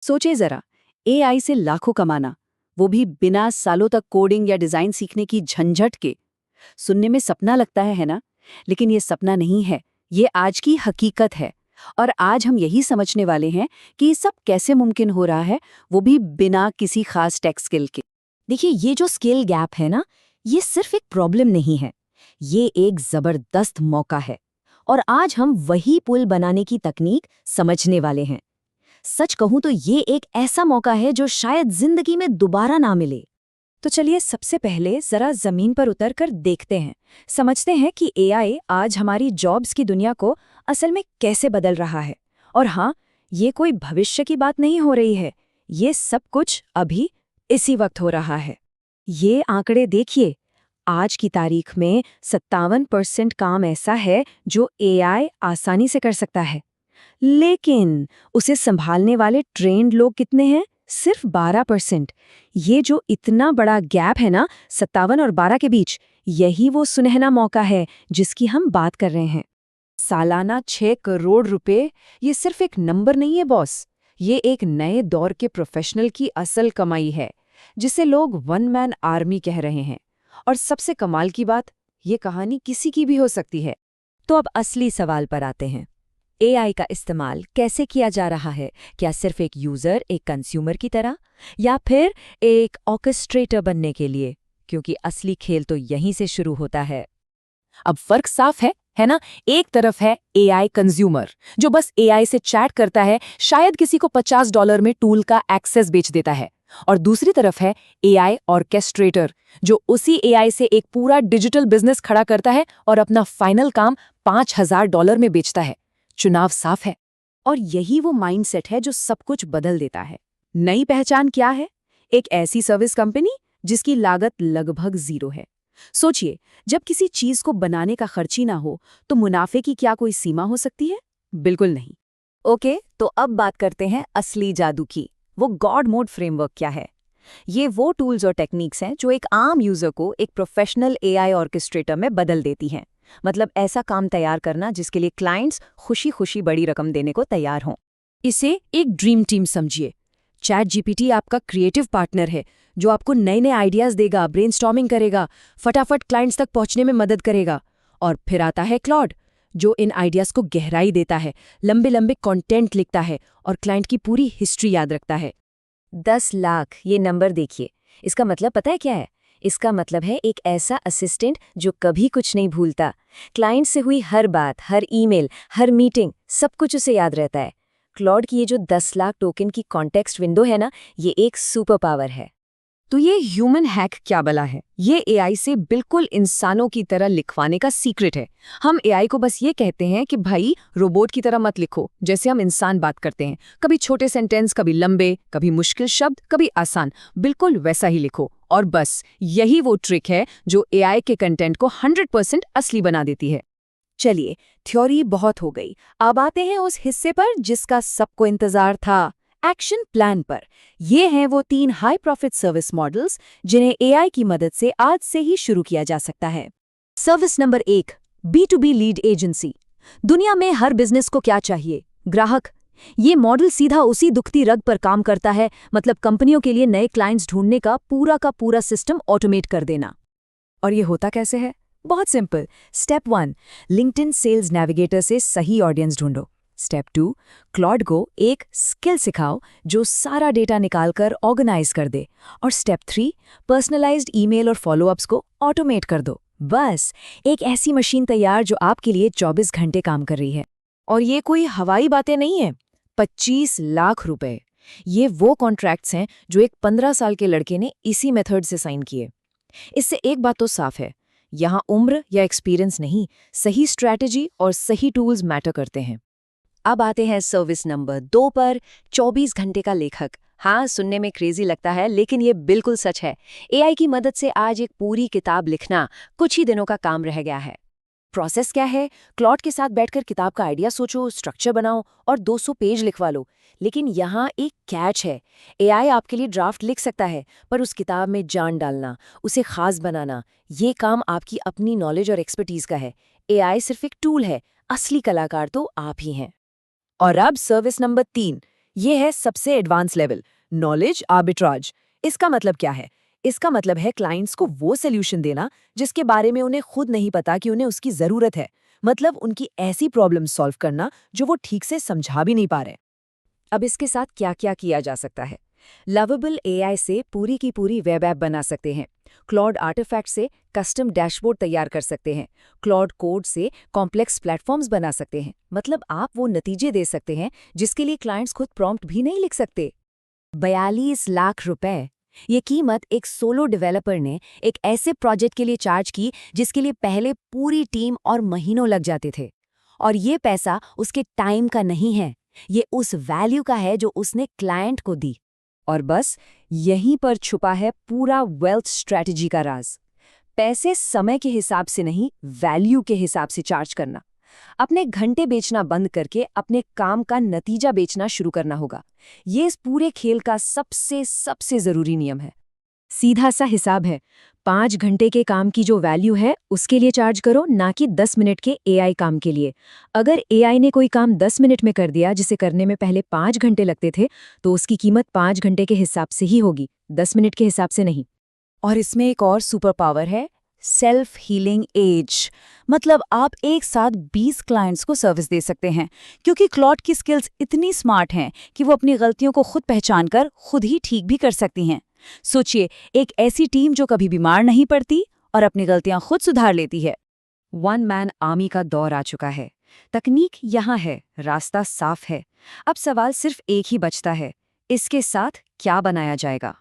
सोचे जरा, एआई से लाखों कमाना, वो भी बिना सालों तक कोडिंग या डिजाइन सीखने की झंझट के। सुनने में सपना लगता है ना? लेकिन ये सपना नहीं है, ये आज की हकीकत है। और आज हम यही समझने वाले हैं कि ये सब कैसे मुमकिन हो रहा है, वो भी बिना किसी खास टेक स्किल के। देखिए, ये जो स्किल गैप है ना, ये सिर्फ एक प्रॉब्लम नहीं है, ये एक जबरदस्त मौका है। और आज हम वही पुल बनाने की तकनीक समझने वाले हैं। सच कहूं तो ये एक ऐसा मौका है जो शायद जिंदगी में दोबारा ना मिले। तो चलिए सबसे पहले जरा जमीन पर उतरकर देखते हैं, समझते हैं कि एआई आज हमारी जॉब्स की दुनिया को असल में कैसे बदल रहा है। और हाँ, ये कोई भविष्य की बात नहीं हो रही है, ये सब कुछ अभी इसी वक्त हो रहा है। ये आंकड़े देखिए, आज की तारीख में 57% काम ऐसा है जो एआई आसानी से कर सकता है। लेकिन उसे संभालने वाले ट्रेन्ड लोग कितने हैं? सिर्फ 12%। ये जो इतना बड़ा गैप है ना 57 और 12 के बीच, यही वो सुनहरा मौका है जिसकी हम बात कर रहे हैं। सालाना 6 करोड़ रुपए, ये सिर्फ एक नंबर नहीं है बॉस, ये एक नए दौर के प्रोफेशनल की असल कमाई है, जिसे लोग वन मैन आर्मी कह रहे हैं। और सबसे कमाल की बात, ये कहानी किसी की भी हो सकती है। तो अब असली सवाल पर आते हैं, एआई का इस्तेमाल कैसे किया जा रहा है? क्या सिर्फ एक यूजर, एक कंज्यूमर की तरह, या फिर एक ऑर्केस्ट्रेटर बनने के लिए? क्योंकि असली खेल तो यहीं से शुरू होता है। अब फर्क साफ है ना? एक तरफ है एआई कंज्यूमर, जो बस एआई से चैट करता है, शायद किसी को $50 में टूल का एक्सेस बेच देता है। और दूसरी तरफ है एआई ऑर्केस्ट्रेटर, जो उसी एआई से एक पूरा डिजिटल बिजनेस खड़ा करता है और अपना फाइनल काम $5000 में बेचता है। चुनाव साफ है। और यही वो माइंडसेट है जो सब कुछ बदल देता है। नई पहचान क्या है? एक ऐसी सर्विस कंपनी जिसकी लागत लगभग 0 है। सोचिए, जब किसी चीज को बनाने का खर्च ही ना हो, तो मुनाफे की क्या कोई सीमा हो सकती है? बिल्कुल नहीं। ओके, तो अब बात करते हैं असली जादू की। वो गॉड मोड फ्रेमवर्क क्या है? ये वो टूल्स और टेक्निक्स हैं जो एक आम यूजर को एक प्रोफेशनल एआई ऑर्केस्ट्रेटर में बदल देती हैं। मतलब ऐसा काम तैयार करना जिसके लिए क्लाइंट्स खुशी खुशी बड़ी रकम देने को तैयार हों। इसे एक ड्रीम टीम समझिए। चैट जीपीटी आपका क्रिएटिव पार्टनर है, जो आपको नए नए आइडियाज देगा, ब्रेनस्टॉर्मिंग करेगा, फटाफट क्लाइंट्स तक पहुंचने में मदद करेगा। और फिर आता है क्लॉड, जो इन आइडियाज को गहराई देता है, लंबे लंबे कंटेंट लिखता है और क्लाइंट की पूरी हिस्ट्री याद रखता है। 10 लाख, ये नंबर देखिए। इसका मतलब पता है क्या है? इसका मतलब है एक ऐसा असिस्टेंट जो कभी कुछ नहीं भूलता। क्लाइंट से हुई हर बात, हर ईमेल, हर मीटिंग, सब कुछ उसे याद रहता है। क्लॉड की ये जो 10 लाख टोकन की कॉन्टेक्स्ट विंडो है ना, ये एक सुपर पावर है। तो ये ह्यूमन हैक क्या बला है? ये एआई से बिल्कुल इंसानों की तरह लिखवाने का सीक्रेट है। हम एआई को बस ये कहते हैं कि भाई रोबोट की तरह मत लिखो, जैसे हम इंसान बात करते हैं। कभी छोटे सेंटेंस, कभी लंबे, कभी मुश्किल शब्द, कभी आसान, बिल्कुल वैसा ही लिखो। और बस यही वो ट्रिक है जो एआई के कंटेंट को 100% असली बना देती है। चलिए, थ्योरी बहुत हो गई, अब आते हैं उस हिस्से पर जिसका सबको इंतजार था, एक्शन प्लान पर। ये हैं वो 3 हाई प्रॉफिट सर्विस मॉडल्स जिन्हें एआई की मदद से आज से ही शुरू किया जा सकता है। Service number 1, B2B lead agency. दुनिया में हर बिजनेस को क्या चाहिए? ग्राहक। ये मॉडल सीधा उसी दुखती रग पर काम करता है, मतलब कंपनियों के लिए नए क्लाइंट्स ढूंढने का पूरा सिस्टम ऑटोमेट कर देना। और ये होता कैसे है? बहुत सिंपल। स्टेप 1, लिंक्डइन सेल्स नेविगेटर से सही ऑडियंस ढूंढो। स्टेप 2, क्लॉड को एक स्किल सिखाओ जो सारा डेटा निकालकर ऑर्गेनाइज कर दे। और स्टेप 3, पर्सनलाइज्ड ईमेल और फॉलोअप्स को ऑटोमेट कर दो। बस एक ऐसी मशीन तैयार जो आपके लिए 24 घंटे काम कर रही है। और ये कोई हवाई बातें नहीं है। 25 लाख रुपए, ये वो कॉन्ट्रैक्ट्स हैं जो एक 15 साल के लड़के ने इसी मेथड से साइन किए। इससे एक बात तो साफ है, यहाँ उम्र या एक्सपीरियंस नहीं, सही स्ट्रैटेजी और सही टूल्स मैटर करते हैं। अब आते हैं सर्विस नंबर 2 पर, 24 घंटे का लेखक। हाँ, सुनने में क्रेजी लगता है, लेकिन ये बिल्कुल सच है। एआई की मदद से आज एक पूरी किताब लिखना कुछ ही दिनों का काम रह गया है। प्रोसेस क्या है? क्लॉड के साथ बैठकर किताब का आइडिया सोचो, स्ट्रक्चर बनाओ और 200 पेज लिखवा लो। लेकिन यहाँ एक कैच है, एआई आपके लिए ड्राफ्ट लिख सकता है, पर उस किताब में जान डालना, उसे खास बनाना, ये काम आपकी अपनी नॉलेज और एक्सपर्टीज का है। एआई सिर्फ एक टूल है, असली कलाकार तो आप ही हैं। और अब सर्विस नंबर 3, ये है सबसे एडवांस लेवल, नॉलेज आर्बिट्राज। इसका मतलब क्या है? इसका मतलब है क्लाइंट्स को वो सोल्यूशन देना जिसके बारे में उन्हें खुद नहीं पता कि उन्हें उसकी जरूरत है। मतलब उनकी ऐसी प्रॉब्लम सॉल्व करना जो वो ठीक से समझा भी नहीं पा रहे। अब इसके साथ क्या क्या किया जा सकता है? लवेबल एआई से पूरी की पूरी वेब ऐप बना सकते हैं। क्लॉड आर्टिफैक्ट से कस्टम डैशबोर्ड तैयार कर सकते हैं। क्लॉड कोड से कॉम्प्लेक्स प्लेटफॉर्म्स बना सकते हैं। मतलब आप वो नतीजे दे सकते हैं जिसके लिए क्लाइंट्स खुद प्रॉम्प्ट भी नहीं लिख सकते। 42 लाख रुपए, ये कीमत एक सोलो डेवलपर ने एक ऐसे प्रोजेक्ट के लिए चार्ज की जिसके लिए पहले पूरी टीम और महीनों लग जाते थे। और ये पैसा उसके टाइम का नहीं है, ये उस वैल्यू का है जो उसने क्लाइंट को दी। और बस यहीं पर छुपा है पूरा वेल्थ स्ट्रैटेजी का राज। पैसे समय के हिसाब से नहीं, वैल्यू के हिसाब से चार्ज करना। अपने घंटे बेचना बंद करके अपने काम का नतीजा बेचना शुरू करना होगा। ये इस पूरे खेल का सबसे जरूरी नियम है। सीधा सा हिसाब है। 5 घंटे के काम की जो वैल्यू है उसके लिए चार्ज करो, ना कि 10 मिनट के एआई काम के लिए। अगर एआई ने कोई काम 10 मिनट में कर दिया जिसे करने में पहले 5 घंटे लगते थे, तो उसकी कीमत 5 घंटे के हिसाब से ही होगी, 10 मिनट के हिसाब से नहीं। और इसमें एक और सुपर पावर है, सेल्फ हीलिंग एज। मतलब आप एक साथ 20 क्लाइंट्स को सर्विस दे सकते हैं, क्योंकि क्लॉड की स्किल्स इतनी स्मार्ट हैं कि वो अपनी गलतियों को खुद पहचान कर खुद ही ठीक भी कर सकती हैं। सोचिए, एक ऐसी टीम जो कभी बीमार नहीं पड़ती और अपनी गलतियां खुद सुधार लेती है। वन मैन आर्मी का दौर आ चुका है। तकनीक यहाँ है, रास्ता साफ है। अब सवाल सिर्फ एक ही बचता है, इसके साथ क्या बनाया जाएगा।